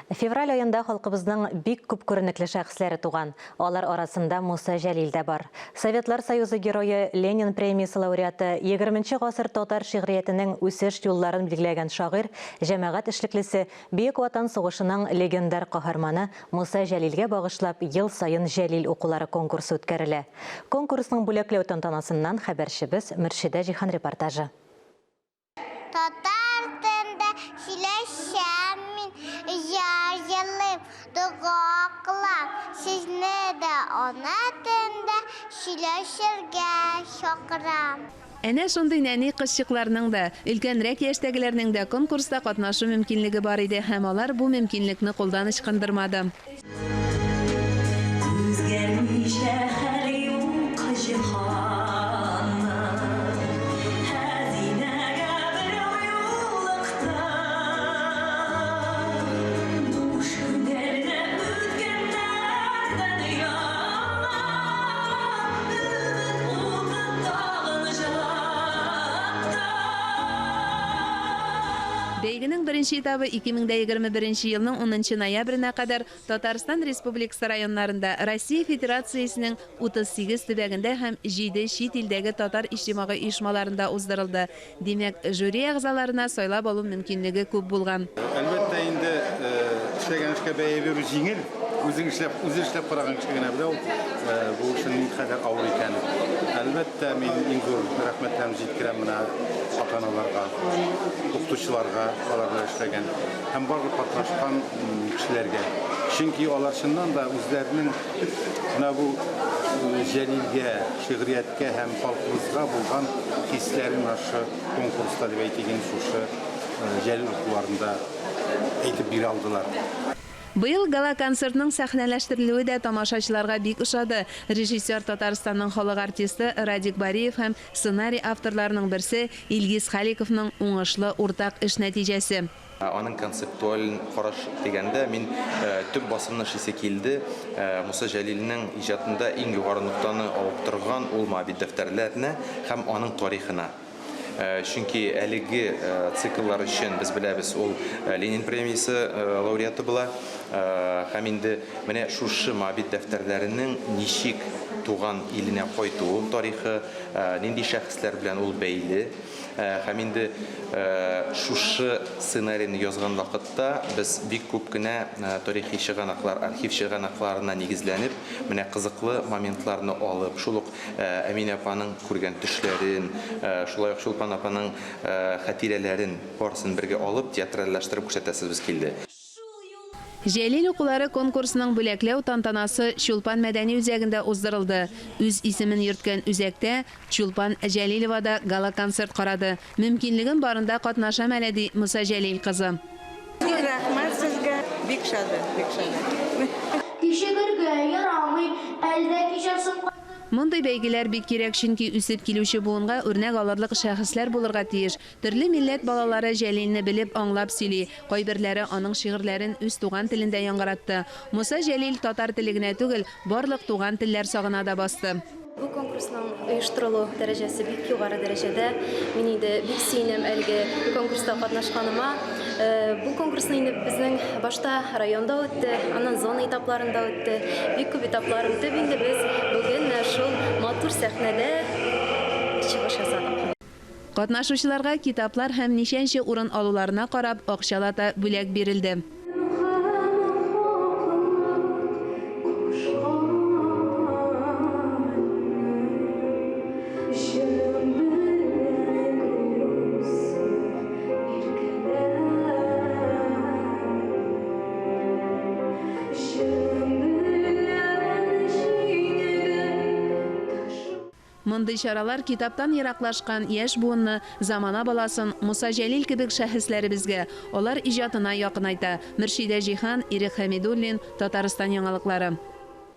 Февраль айында халкыбызның бик күп күренекле шәхесләре туган. Алар арасында Муса Җәлил дә бар. Советлар Союзы герое, Ленин премиясе лауреаты, 20-нче гасыр татар шигъриятенең үсеш юлларын билгеләгән шагыйрь, җәмәгать эшлеклесе, Бөек Ватан сугышының легендар каһарманы Муса Җәлилгә багышлап ел сайын Җәлил укулары конкурсы үткәрелә. Конкурсның бүләкләү тантанасыннан хәбәрчебез Мөршидә Җихан репортажы. Татар телендә сөйләшәм мин, җырлыйм, дуга кылам. Сезне дә ана телендә сөйләшергә чакырам. Әнә шундый нәни кызчыкларның да, өлкәнрәк яшьтәгеләрнең дә конкурста катнашу мөмкинлеге бар иде һәм алар бу мөмкинлекне кулдан ычкындырмады. Бәйгенең беренче этабы 2021 елның 10 ноябренә кадәр Татарстан Республикасы районнарында Россия Федерациясенең 38 төбәгендә һәм 7 чит илдәге татар иҗтимагый оешмаларында уздырылды. Димәк, жюри әгъзаларына сайлап алу мөмкинлеге күп булган. Әлбәттә инде эшләгән эшкә бәя бирү җиңел. Үзе эшләп караган кеше генә белә ул бу эшнең никадәр авыр икәнен. Әлбәттә мин иң зур рәхмәтләрне җиткерәм менә ата-аналарга, укытучыларга, аларга эшләгән һәм барлык катнашкан кешеләргә. Чөнки алар чыннан да үзләренең менә бу Җәлилгә, шигърияткә һәм халкыбызга булган хисләрен ашы конкурста дип әйтелгән шушы Җәлил укуларында әйтеп бирә алдылар. Быел гала концертның сәхнәләштерелүе дә тамашачыларга бик ошады. Режиссер Татарстанның халык артисты Радик Бариев һәм сценарий авторларының берсе Илгиз Халиковның уңышлы уртак эш нәтиҗәсе. Аның концептуаль караш дигәндә мин төп басымны шисе килде. Муса Җәлилнең иҗатында иң югары ноктаны алып торган ул мабит дәфтәрләренә һәм аның тарихына. Чөнки әлеге цикллар өчен без беләбез, ул Ленин премиясе лауреаты була. Һәм инде менә шушы мабит дәфтәрләренең ничек туган иленә кайтуы тарихы, нинди шәхесләр белән ул бәйле. Һәм инде шушы сценарийны язган вакытта без бик күп кенә тарихи чыганаклар, архив чыганакларына нигезләнеп, менә кызыклы моментларны алып, шул ук Әминә апаның күргән төшләрен, шулай ук Шулпан апаның хатирәләрен барысын бергә алып театральлаштырып күрсәтәсебез килде. Җәлил укулары конкурсының бүләкләү тантанасы Чулпан мәдәни үзәгендә уздырылды. Үз исемен йөрткән үзәктә Чулпан Җәлилова да гала концерт карады. Мөмкинлеген барында катнашам әле ди Муса Җәлил кызы. Рәхмәт сезгә. Бик шат, бик шат. Кишегергә ярамый, әлдә кишәсен. Мондый бәйгеләр бик кирәк, чөнки үсеп килүче буынга үрнәк алырлык шәхесләр булырга тиеш. Төрле милләт балалары Җәлилне белеп, аңлап сөйли. Кайберләре аның шигырьләрен үз туган телендә яңгыратты. Муса Җәлил татар теле генә түгел, барлык туган телләр сагына да басты. Бу конкурсның оештырылу дәрәҗәсе бик югары дәрәҗәдә. Мин инде бик сөенәм әлеге конкурста катнашканыма. Бу конкурсны инде безнең башта районда үтте, аннан зона этапларында үтте. Бик күп этапларын үтеп инде без бүген шул матур сәхнәдә чыгыш ясадык. Катнашучыларга китаплар һәм ничәнче урын алуларына карап акчалата бүләк бирелде. Мондый чаралар китаптан ераклашкан яшь буынны, замана баласын, Муса Җәлил кебек шәхесләребезгә, алар иҗатына якынайта. Мөршидә Җихан, Ирек Хәмидуллин, Татарстан яңалыклары.